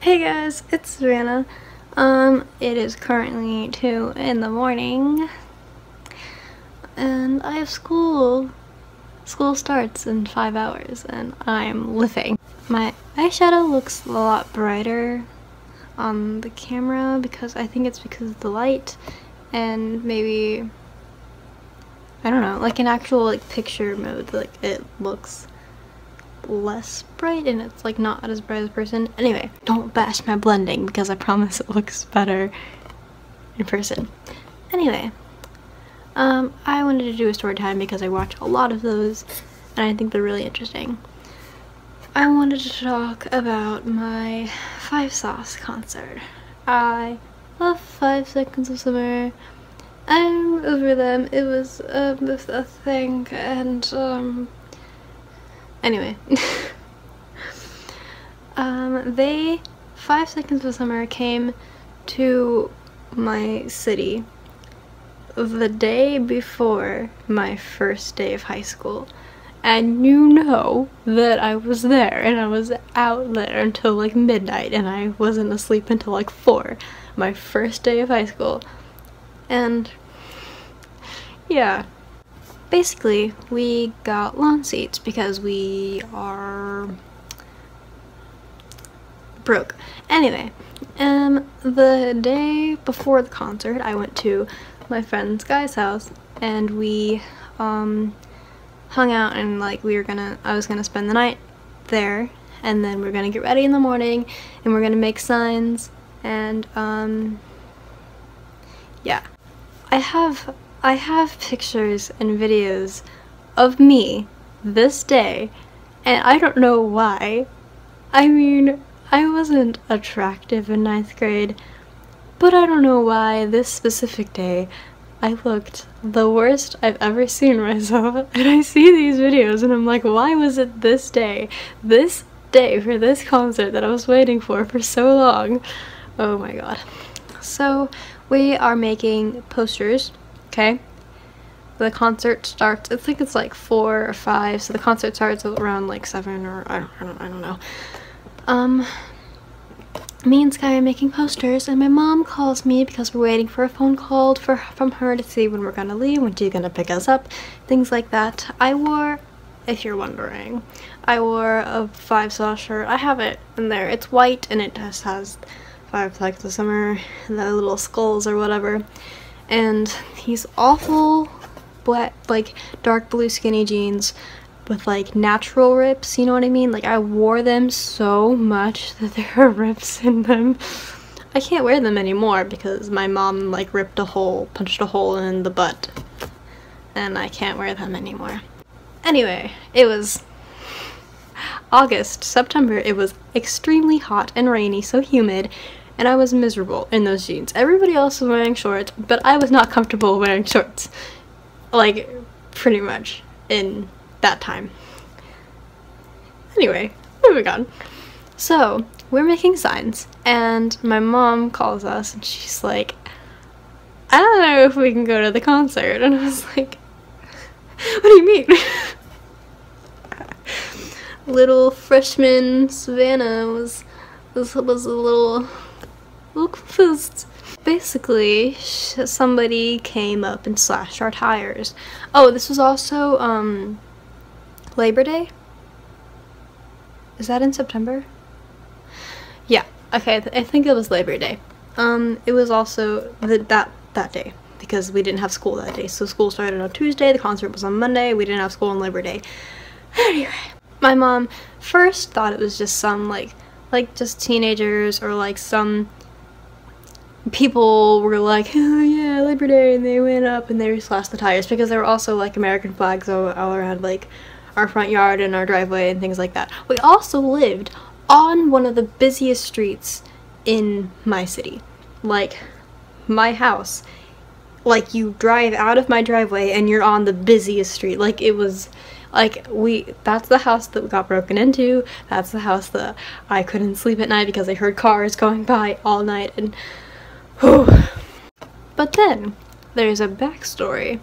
Hey guys, it's Savannah. It is currently 2 in the morning and I have school. School starts in 5 hours and I'm living. My eyeshadow looks a lot brighter on the camera because I think it's because of the light and maybe, I don't know, like in actual like picture mode, like it looks less bright and it's like not as bright as person. Anyway, don't bash my blending because I promise it looks better in person. Anyway, I wanted to do a story time because I watch a lot of those and I think they're really interesting. I wanted to talk about my fluff concert. I love 5 Seconds of Summer. I'm over them. It was a thing and anyway, 5 Seconds of Summer came to my city the day before my first day of high school, and you know that I was there and I was out there until like midnight and I wasn't asleep until like 4, my first day of high school. And yeah, basically, we got lawn seats because we are broke. Anyway, the day before the concert, I went to my friend's guy's house and we hung out and like I was gonna spend the night there and then we're gonna get ready in the morning and we're gonna make signs and yeah. I have pictures and videos of me this day, and I don't know why. I mean, I wasn't attractive in 9th grade, but I don't know why this specific day I looked the worst I've ever seen myself, and I see these videos and I'm like, why was it this day for this concert that I was waiting for so long? Oh my god. So we are making posters. Okay, the concert starts, I think it's like 4 or 5, so the concert starts around like 7 or I don't know. Me and Sky are making posters and my mom calls me because we're waiting for a phone call from her to see when we're gonna leave, when she's gonna pick us up, things like that. I wore, if you're wondering, I wore a 5 shirt. I have it in there. It's white and it just has 5 Seconds of Summer and the little skulls or whatever. And these awful black, like dark blue skinny jeans with like natural rips, you know what I mean? Like I wore them so much that there are rips in them. I can't wear them anymore because my mom like punched a hole in the butt and I can't wear them anymore. Anyway, it was September, it was extremely hot and rainy, so humid, and I was miserable in those jeans. Everybody else was wearing shorts, but I was not comfortable wearing shorts. Like, pretty much, in that time. Anyway, moving on. So, we're making signs, and my mom calls us, and she's like, I don't know if we can go to the concert. And I was like, what do you mean? Little freshman Savannah was a little confused. Basically, somebody came up and slashed our tires. Oh, this was also Labor Day? Is that in September? Yeah, okay, I think it was Labor Day. It was also that day because we didn't have school that day. So school started on Tuesday, the concert was on Monday, we didn't have school on Labor Day. Anyway, my mom first thought it was just some like just teenagers or like some people were like, oh yeah, Labor Day, and they went up and they slashed the tires because there were also like American flags all around like our front yard and our driveway and things like that. We also lived on one of the busiest streets in my city. Like, my house, like you drive out of my driveway and you're on the busiest street. Like it was like that's the house that got broken into. That's the house that I couldn't sleep at night because I heard cars going by all night and But then there's a backstory.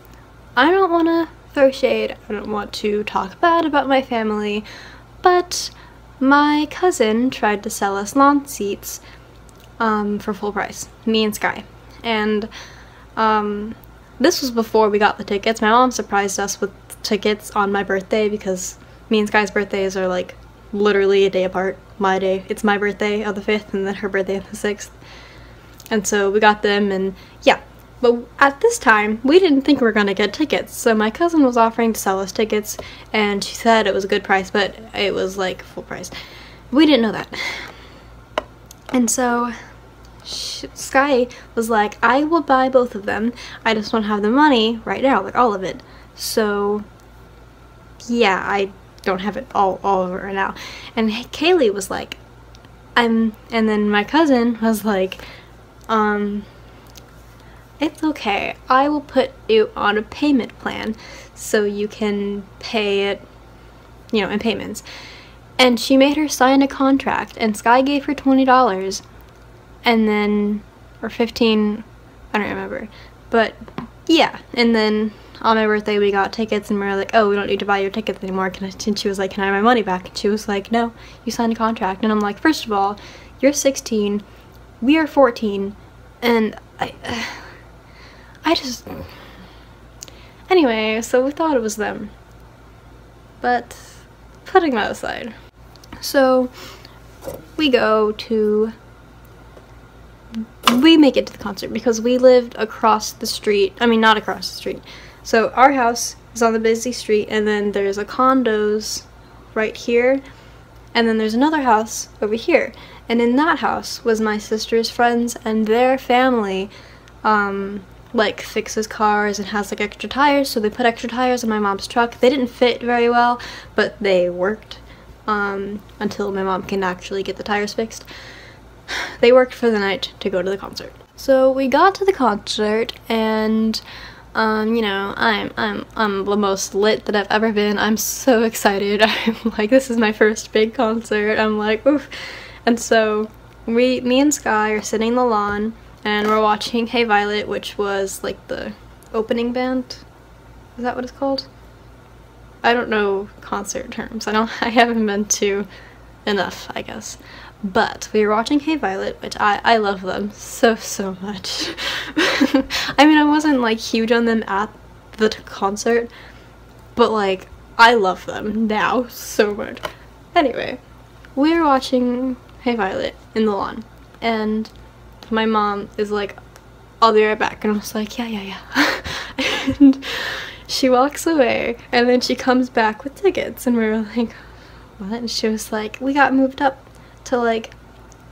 I don't want to throw shade, I don't want to talk bad about my family, but my cousin tried to sell us lawn seats for full price, me and Sky. And this was before we got the tickets. My mom surprised us with tickets on my birthday because me and Sky's birthdays are like literally a day apart. My day, it's my birthday on the 5th and then her birthday on the 6th. And so we got them, and yeah. But at this time, we didn't think we were gonna get tickets. So my cousin was offering to sell us tickets, and she said it was a good price, but it was like full price. We didn't know that. And so Sky was like, I will buy both of them. I just don't have the money right now, like all of it. So yeah, I don't have it all of it right now. And Kaylee was like, and then my cousin was like, it's okay, I will put you on a payment plan so you can pay it, you know, in payments. And she made her sign a contract, and Sky gave her $20, and then, or 15, I don't remember, but yeah. And then on my birthday we got tickets, and we were like, oh, we don't need to buy your tickets anymore, and she was like, can I have my money back? And she was like, no, you signed a contract. And I'm like, first of all, you're 16, we are 14, and I just... Anyway, so we thought it was them. But putting that aside. So we make it to the concert because we lived across the street. I mean, not across the street. So our house is on the busy street, and then there's a condos right here, and then there's another house over here. And in that house was my sister's friends, and their family like fixes cars and has like extra tires, so they put extra tires on my mom's truck. They didn't fit very well, but they worked until my mom can actually get the tires fixed. They worked for the night to go to the concert. So we got to the concert, and you know, I'm the most lit that I've ever been. I'm so excited. I'm like, this is my first big concert. I'm like, oof. And so me and Sky are sitting in the lawn, and we're watching Hey Violet, which was like the opening band. Is that what it's called? I don't know concert terms. I haven't been to enough, I guess. But we were watching Hey Violet, which I love them so much. I mean, I wasn't like huge on them at the concert, but like I love them now so much. Anyway, we were watching Hey Violet in the lawn, and my mom is like, I'll be right back, and I was like, yeah. And she walks away, and then she comes back with tickets, and we were like, what? And she was like, we got moved up to like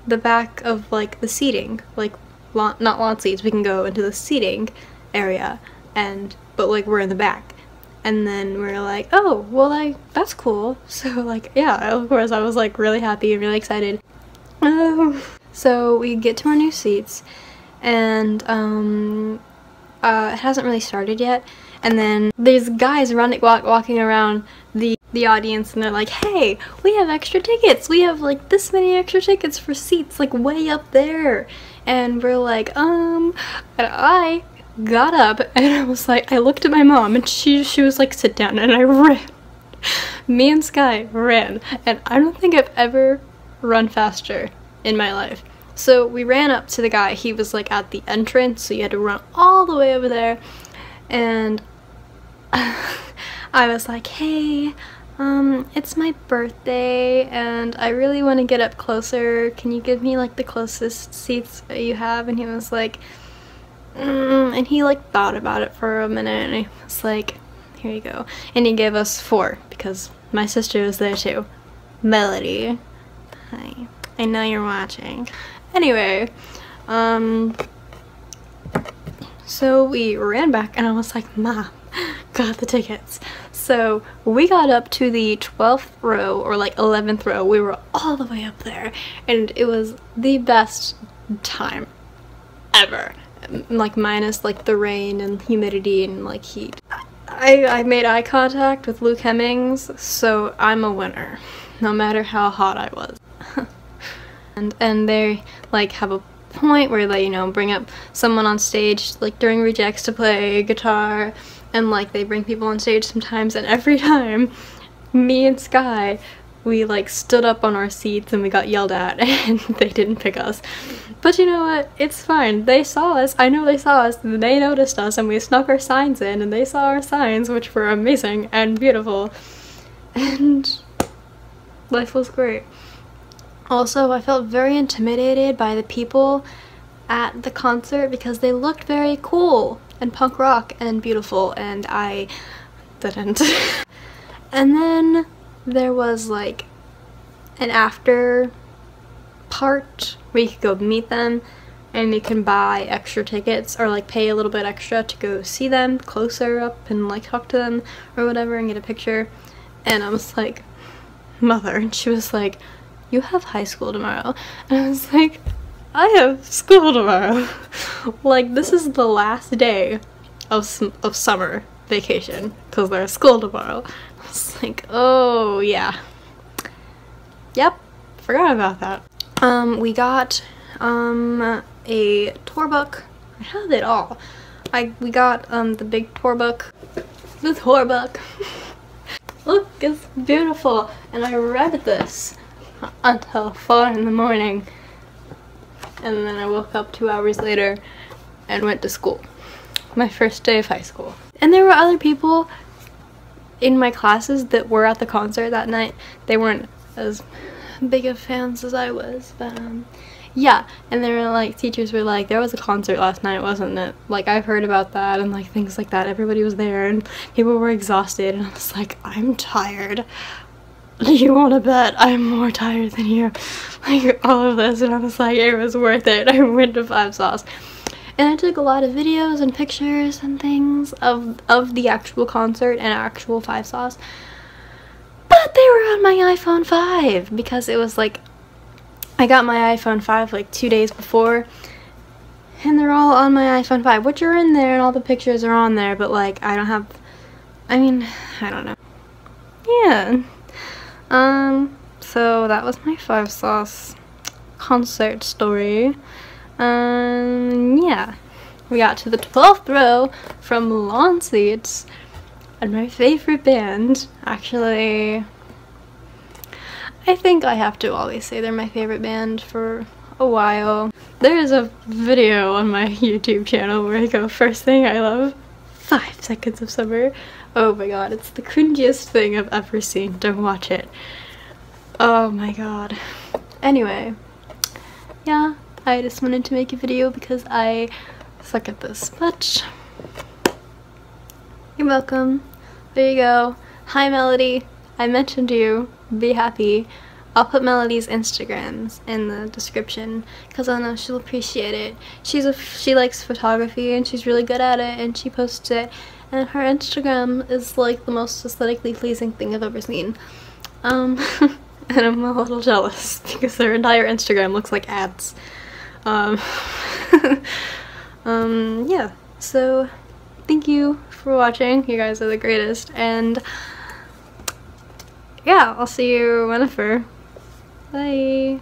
the back of like the seating, like not lawn seats, we can go into the seating area, but like we're in the back. And then we were like, oh, well, like, that's cool. So like, yeah, of course I was like really happy and really excited. So we get to our new seats, and it hasn't really started yet, and then there's guys walking around the audience, and they're like, hey, we have extra tickets, we have like this many extra tickets for seats like way up there. And we're like, and I got up, and I was like, I looked at my mom, and she was like, sit down, and I ran. Me and Sky ran, and I don't think I've ever run faster in my life. So we ran up to the guy. He was like at the entrance, so you had to run all the way over there, and I was like, hey, it's my birthday and I really want to get up closer. Can you give me like the closest seats that you have? And he was like, and he like thought about it for a minute, and he was like, here you go. And he gave us 4 because my sister was there too. Melody, hi, I know you're watching. Anyway, so we ran back, and I was like, Mom, got the tickets. So we got up to the 12th row, or like 11th row. We were all the way up there, and it was the best time ever. Like minus like the rain and humidity and like heat. I made eye contact with Luke Hemmings, so I'm a winner, no matter how hot I was. and they like have a point where they, you know, bring up someone on stage like during rejects to play guitar, and like they bring people on stage sometimes, and every time me and Sky we like stood up on our seats and we got yelled at and they didn't pick us. But you know what? It's fine. They saw us. I know they saw us. They noticed us and we snuck our signs in and they saw our signs, which were amazing and beautiful. And life was great. Also, I felt very intimidated by the people at the concert because they looked very cool and punk rock and beautiful, and I didn't. And then there was like an after part where you could go meet them and you can buy extra tickets or like pay a little bit extra to go see them closer up and like talk to them or whatever and get a picture. And I was like, Mother, and she was like, you have high school tomorrow. And I was like, I have school tomorrow. Like, this is the last day of summer vacation because there's school tomorrow. I was like, oh yeah. Yep, forgot about that. We got a tour book. I have it all. We got the big tour book. The tour book. Look, it's beautiful. And I read this until 4 in the morning. And then I woke up 2 hours later and went to school. My first day of high school. And there were other people in my classes that were at the concert that night. They weren't as big of fans as I was, but yeah. And they were like, teachers were like, there was a concert last night, wasn't it? Like, I've heard about that and like things like that. Everybody was there and people were exhausted, and I was like, I'm tired. You want to bet I'm more tired than you? Like, all of this. And I was like, it was worth it. I went to FiveSauce. And I took a lot of videos and pictures and things of the actual concert and actual FiveSauce. But they were on my iPhone 5 because it was like, I got my iPhone 5 like 2 days before. And they're all on my iPhone 5, which are in there and all the pictures are on there. But like, I don't have, I mean, I don't know. Yeah. So that was my FiveSauce concert story. Yeah. We got to the 12th row from lawn seats, and my favorite band, actually, I think I have to always say they're my favorite band for a while. There is a video on my YouTube channel where I go, first thing I love, 5 Seconds of Summer. Oh my god, it's the cringiest thing I've ever seen. Don't watch it. Oh my god. Anyway, yeah, I just wanted to make a video because I suck at this, but you're welcome. There you go. Hi Melody, I mentioned you. Be happy. I'll put Melody's Instagrams in the description because I know she'll appreciate it. She likes photography and she's really good at it, and she posts it, and her Instagram is like the most aesthetically pleasing thing I've ever seen. And I'm a little jealous because their entire Instagram looks like ads. Yeah, so thank you for watching. You guys are the greatest, and yeah, I'll see you whenever. Bye.